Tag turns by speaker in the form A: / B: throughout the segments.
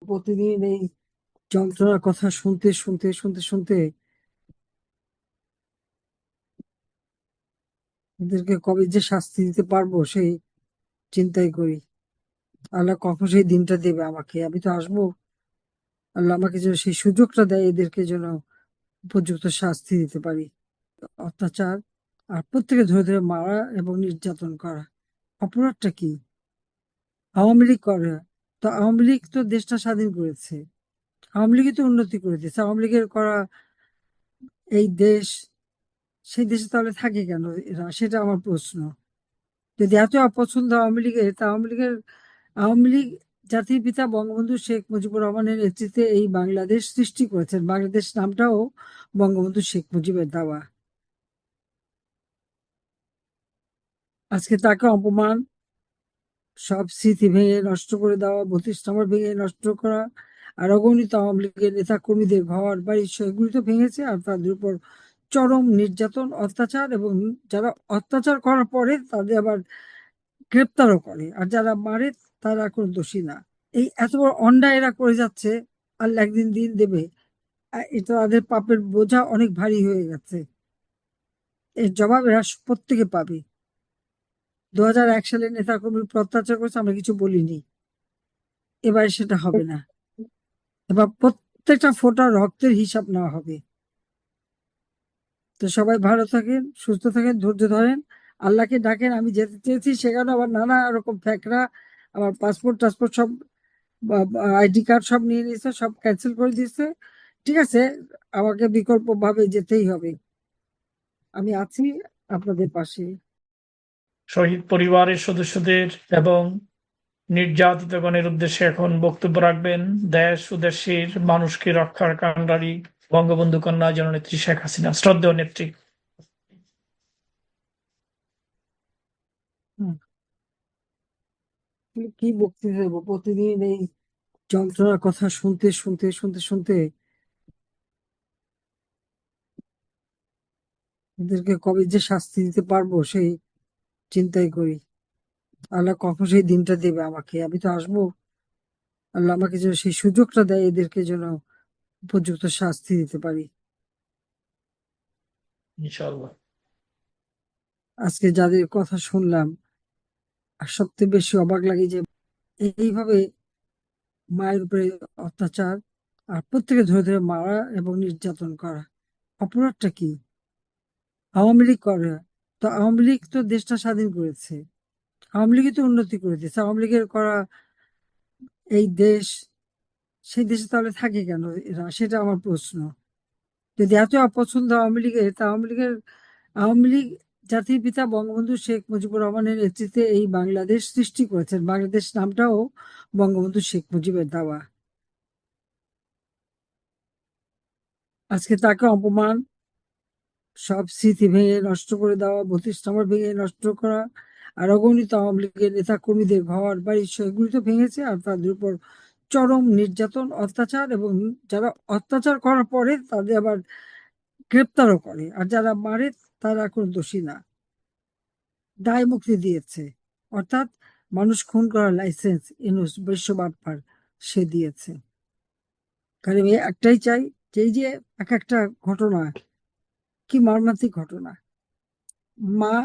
A: প্রতিদিন এই যন্ত্রণার কথা শুনতে শুনতে শুনতে শুনতে এদেরকে কবে যে শাস্তি দিতে পারবো সেই চিন্তাই করি। আল্লাহ কখন সেই দিনটা দেবে আমাকে, আমি তো আসবো। আল্লাহ আমাকে যেন সেই সুযোগটা দেয়, এদেরকে যেন উপযুক্ত শাস্তি দিতে পারি। অত্যাচার আর প্রত্যেকে ধরে ধরে মারা এবং নির্যাতন করা, অপরাধটা কি? আওয়ামী লীগ করে, তো আওয়ামী লীগ তো দেশটা স্বাধীন করেছে, আওয়ামী লীগই তো উন্নতি করে দিয়েছে। আওয়ামী লীগের করা এই দেশ, সেই দেশে তাহলে থাকে কেন এরা, সেটা আমার প্রশ্ন। যদি এত অপছন্দ আওয়ামী লীগের, তা আওয়ামী লীগ জাতির পিতা বঙ্গবন্ধু শেখ মুজিবুর রহমানের নেতৃত্বে এই বাংলাদেশ সৃষ্টি করেছেন। বাংলাদেশ নামটাও বঙ্গবন্ধু শেখ মুজিবের দেওয়া। আজকে তাকে অপমান, সব স্মৃতি ভেঙে নষ্ট করে দেওয়া, 32 নম্বর ভেঙে নষ্ট করা, আর অগণিত আওয়ামী লীগের নেতা কর্মীদের ঘর বাড়ি সেগুলি তো ভেঙেছে, আর তাদের উপর চরম নির্যাতন অত্যাচার, এবং যারা অত্যাচার করার পরে তাদের আবার গ্রেপ্তারও করে, আর যারা মারে তারা কোনো দোষী না। এই এত বড় অন্যায় এরা করে যাচ্ছে, আল্লাহ একদিন দিন দেবে। এটা তাদের পাপের বোঝা অনেক ভারী হয়ে গেছে, এর জবাব এরা প্রত্যেকে পাবে। 2001 সালে নেতা কর্মীর উপর অত্যাচার করেছে, আমরা কিছু বলিনি, এবারে সেটা হবে না। এবার প্রত্যেকটা ফোঁটা রক্তের হিসাব নেওয়া হবে। তো সবাই ভালো থাকেন, সুস্থ থাকেন, ধৈর্য ধরেন, আল্লাহকে ডাকেন। আমি যেতে চেয়েছি, সেখানে আবার নানা রকম ফ্যাকরা, আমার পাসপোর্ট টাসপোর্ট সব, আইডি কার্ড সব নিয়ে নিয়েছে, সব ক্যান্সেল করে দিয়েছে। ঠিক আছে, আমাকে বিকল্প ভাবে যেতেই হবে। আমি আছি আপনাদের পাশে।
B: শহীদ পরিবারের সদস্যদের এবং নির্যাতিতগণের উদ্দেশ্যে এখন বক্তব্য রাখবেন দেশ ও দেশের মানুষকে রক্ষার কাণ্ডারী বঙ্গবন্ধু কন্যা জননেত্রী শেখ হাসিনা, শ্রদ্ধেয় নেত্রী।
A: হুম, কি বক্তৃতা দেবো? প্রতিদিন এই যন্ত্রণার কথা শুনতে শুনতে শুনতে শুনতে এদেরকে কবে যে শাস্তি দিতে পারবো সেই চিন্তাই করি। আল্লাহ কখন সেই দিনটা দেবে আমাকে, আমি তো আসবো। আল্লাহ আমাকে যেন সেই সুযোগটা দেয়, এদেরকে যেন উপযুক্ত শাস্তি দিতে পারি।
B: ইনশাআল্লাহ।
A: আজকে যাদের কথা শুনলাম, আর সবচেয়ে বেশি অবাক লাগে যে এইভাবে মায়ের উপরে অত্যাচার আর প্রত্যেকে ধরে ধরে মারা এবং নির্যাতন করা, অপরাধটা কি? আওয়ামী লীগ করে, তো আওয়ামী লীগ তো দেশটা স্বাধীন করেছে, আওয়ামী লীগই তো উন্নতি করে দিয়েছে। আওয়ামী লীগের করা এই দেশ, সেই দেশে তাহলে থাকে কেন এরা, সেটা আমার প্রশ্ন। যদি এত অপছন্দ আওয়ামী লীগের, তা আওয়ামী লীগ জাতির পিতা বঙ্গবন্ধু শেখ মুজিবুর রহমানের নেতৃত্বে এই বাংলাদেশ সৃষ্টি করেছেন। বাংলাদেশ নামটাও বঙ্গবন্ধু শেখ মুজিবের দেওয়া। আজকে তাকে অপমান, সব স্মৃতি ভেঙে নষ্ট করে দেওয়া, 32 নম্বর ভেঙে নষ্ট করা, আর অগণিত আওয়ামী লীগের নেতা কর্মীদের ঘর বাড়ি সেগুলি তো ভেঙেছে, আর তাদের উপর চরম নির্যাতন অত্যাচার, এবং যারা অত্যাচার করার পরে তাদের আবার গ্রেপ্তারও করে, আর যারা মারে তারা কোনো দোষী না, দায় মুক্তি দিয়েছে। অর্থাৎ মানুষ খুন করার লাইসেন্স ইনুস বিশ্ববাটপার সে দিয়েছে। কারণ আমি একটাই চাই, যে এই যে এক একটা ঘটনা, কি মর্মান্তিক ঘটনা! মা,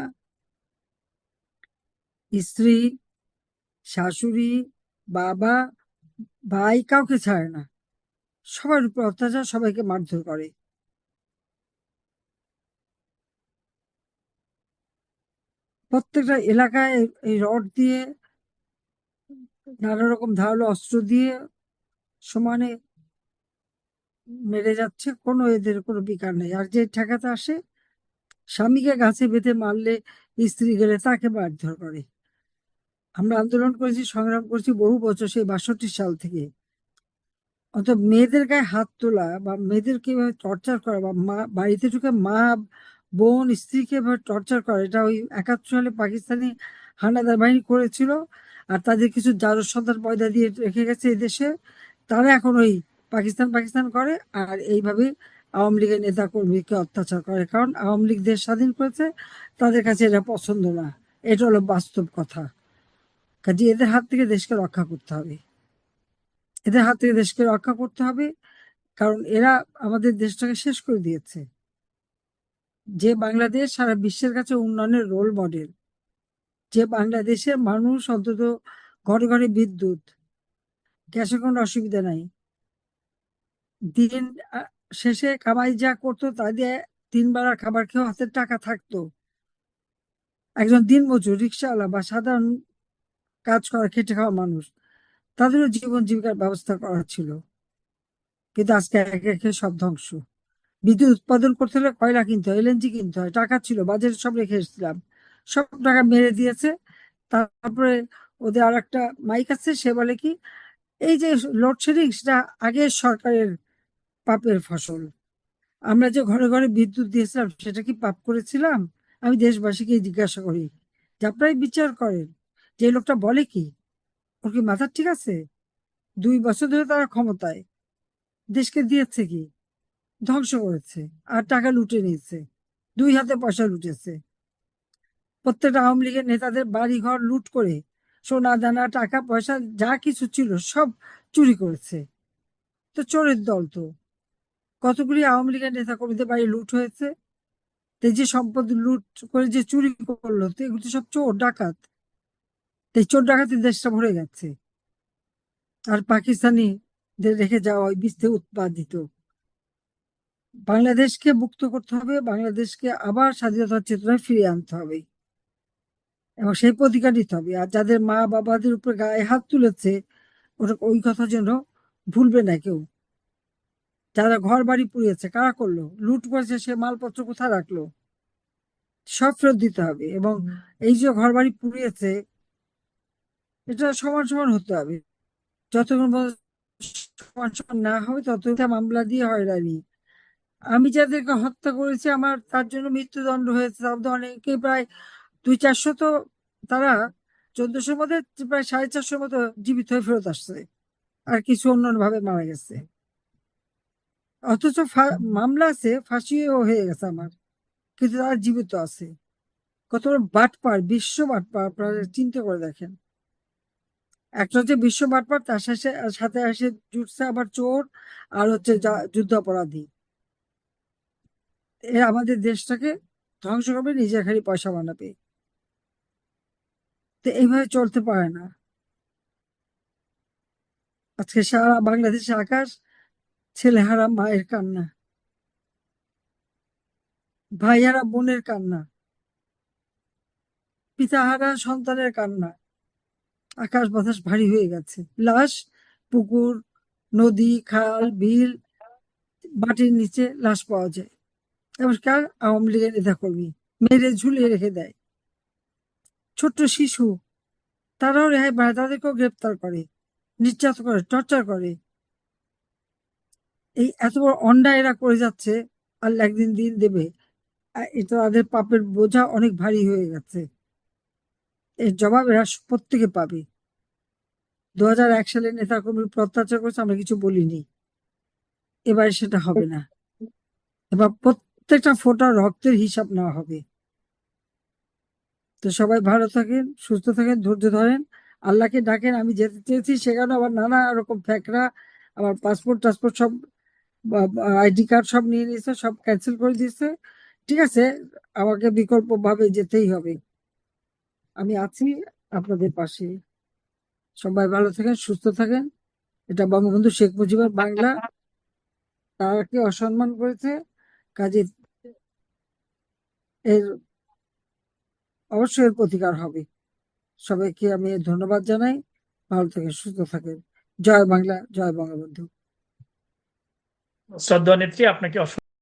A: স্ত্রী, শাশুড়ি, বাবা, ভাই কাউকে ছাড়ে না, সবার উপর অত্যাচার, সবাইকে মারধর করে। প্রত্যেকটা এলাকায় এই রড দিয়ে, নানা রকম ধারালো অস্ত্র দিয়ে সমানে মেরে যাচ্ছে, কোনো এদের কোনো বিকার নেই। আর যে ঠেকাতে আসে, স্বামীকে গাছে বেঁধে মারলে স্ত্রী গেলে তাকে মারধর করে। আমরা আন্দোলন করেছি, সংগ্রাম করেছি বহু বছর, সেই 62 সাল থেকে। অর্থাৎ মেয়েদের গায়ে হাত তোলা বা মেয়েদেরকে এভাবে টর্চার করা, বা মা বাড়িতে ঢুকে মা, বোন, স্ত্রীকে এভাবে টর্চার করা, এটা ওই 71 সালে পাকিস্তানি হানাদার বাহিনী করেছিল। আর তাদের কিছু জারজ সন্তান পয়দা দিয়ে রেখে গেছে এই দেশে, তারা এখন ওই পাকিস্তান পাকিস্তান করে, আর এইভাবে আওয়ামী লীগের নেতা কর্মীকে অত্যাচার করে। কারণ আওয়ামী লীগ দেশ স্বাধীন করেছে, তাদের কাছে এটা পছন্দ না। এটা হলো বাস্তব কথা। কাজে এদের হাত থেকে দেশকে রক্ষা করতে হবে। এদের হাত থেকে দেশকে রক্ষা করতে হবে, কারণ এরা আমাদের দেশটাকে শেষ করে দিয়েছে। যে বাংলাদেশ সারা বিশ্বের কাছে উন্নয়নের রোল মডেল, যে বাংলাদেশের মানুষ অন্তত ঘরে ঘরে বিদ্যুৎ, গ্যাসের কোনো অসুবিধা নাই, দিন শেষে কামাই যা করতো তা দিয়ে 3 বেলা খাবার খেয়েও হাতের টাকা থাকতো। একজন দিনমজুর, রিক্সাওয়ালা বা সাধারণ কাজ করা খেটে খাওয়া মানুষ, তাদেরও জীবন জীবিকার ব্যবস্থা করা ছিল। কিন্তু আজকে একে একে সব ধ্বংস। বিদ্যুৎ উৎপাদন করতে হলে কয়লা কিনতে হয়, এলএনজি কিনতে হয়, টাকা ছিল বাজারে, সব রেখে এসেছিলাম, সব টাকা মেরে দিয়েছে। তারপরে ওদের আর একটা মাইক আছে, সে বলে কি এই যে লোডশেডিং, সেটা আগের সরকারের পাপের ফসল। আমরা যে ঘরে ঘরে বিদ্যুৎ দিয়েছিলাম সেটা কি পাপ করেছিলাম? আমি দেশবাসীকে জিজ্ঞাসা করি যে আপনারাই বিচার করেন, যে লোকটা বলে কি, ওর কি মাথা ঠিক আছে? 2 বছর ধরে তারা ক্ষমতায়, দেশকে দিয়েছে কি? ধ্বংস করেছে আর টাকা লুটে নিয়েছে, 2 হাতে পয়সা লুটেছে। প্রত্যেকটা আওয়ামী লীগের নেতাদের বাড়ি ঘর লুট করে সোনা দানা টাকা পয়সা যা কিছু ছিল সব চুরি করেছে। তো চোরের দল তো। কতগুলি আওয়ামী লীগের নেতা কর্মীদের বাড়ি লুট হয়েছে। তো এই যে সম্পদ লুট করে যে চুরি করলো, তো এগুলো তো সব চোর ডাকাত। তো এই চোর ডাকাতের দেশটা ভরে গেছে। আর পাকিস্তানিদের রেখে যাওয়া ওই বীজ থেকে উৎপাদিত। বাংলাদেশকে মুক্ত করতে হবে, বাংলাদেশকে আবার স্বাধীনতার চেতনায় ফিরিয়ে আনতে হবে এবং সেই প্রতিকার নিতে হবে। আর যাদের মা বাবাদের উপর গায়ে হাত তুলেছে, ওটা ওই কথা যেন ভুলবে না কেউ। যারা ঘর বাড়ি পুড়িয়েছে, কারা করলো? লুট করেছে, সে মালপত্র কোথায় রাখলো? সব ফেরত দিতে হবে। এবং এই যে ঘর বাড়ি পুড়িয়েছে, এটা সমান সমান হতে হবে। যতক্ষণ পর্যন্ত সমান সমান না হবে ততক্ষণ মামলা দিয়ে হয়রানি। আমি যাদেরকে হত্যা করেছি, আমার তার জন্য মৃত্যুদণ্ড হয়েছে, তার মধ্যে অনেকে প্রায় 200-400, তো তারা 1400 মধ্যে প্রায় 450 মতো জীবিত হয়ে ফেরত আসছে, আর কিছু অন্যভাবে মারা গেছে। অথচ মামলা আছে, ফাঁসিও হয়ে গেছে আমার, কিন্তু তারা জীবিত আছে। কত বড় বাটপার, বিশ্ব বাটপার, আপনারা চিন্তা করে দেখেন। একটা হচ্ছে বিশ্ব বাটপার, তার সাথে সাথে এসে জুটছে আবার চোর আর হচ্ছে যুদ্ধাপরাধী। এরা আমাদের দেশটাকে ধ্বংস করবে, নিজের খালি পয়সা বানাবে। তো এইভাবে চলতে পারে না। আজকে সারা বাংলাদেশের আকাশ ছেলেহারা মায়ের কান্না, ভাইয়ারা বোনের কান্না, পিতাহারা সন্তানের কান্না। আকাশ বাতাস ভারী হয়ে গেছে। লাশ পুকুর, নদী, খাল, বিল, মাটির নিচে লাশ পাওয়া যায়। নমস্কার, আওয়ামী লীগের নেতাকর্মী মেরে ঝুলিয়ে রেখে দেয়। ছোট্ট শিশু, তারাও রেহাই পায়, তাদেরকেও গ্রেপ্তার করে, নির্যাতন করে, টর্চার করে। এই এত বড় অন্যায় এরা করে যাচ্ছে, আল্লাহ একদিন দিন দেবে। এটা তাদের পাপের বোঝা অনেক ভারী হয়ে গেছে। এর জবাব এরা প্রত্যেকে পাবে। 2001 সালে নেতাকর্মীর উপর অত্যাচার করেছে, আমরা কিছু বলিনি। এবার সেটা হবে না। এবার প্রত্যেকটা ফোঁটা রক্তের হিসাব নেওয়া হবে। তো সবাই ভালো থাকেন, সুস্থ থাকেন, ধৈর্য ধরেন, আল্লাহকে ডাকেন। আমি যেতে চেয়েছি, সেখানে আবার নানা রকম ফ্যাকরা, আমার পাসপোর্ট টাসপোর্ট সব, আইডি কার্ড সব নিয়ে নিয়েছে, সব ক্যান্সেল করে দিয়েছে। ঠিক আছে, আমাকে বিকল্প ভাবে যেতেই হবে। আমি আছি আপনাদের পাশে। সবাই ভালো থাকেন, সুস্থ থাকেন। এটা বঙ্গবন্ধু শেখ মুজিবের বাংলা, তাকে অসম্মান করেছে, কাজে এর অবশ্যই এর প্রতিকার হবে। সবাইকে আমি ধন্যবাদ জানাই। ভালো থাকেন, সুস্থ থাকেন। জয় বাংলা, জয় বঙ্গবন্ধু।
B: শ্রদ্ধা নেত্রী, আপনাকে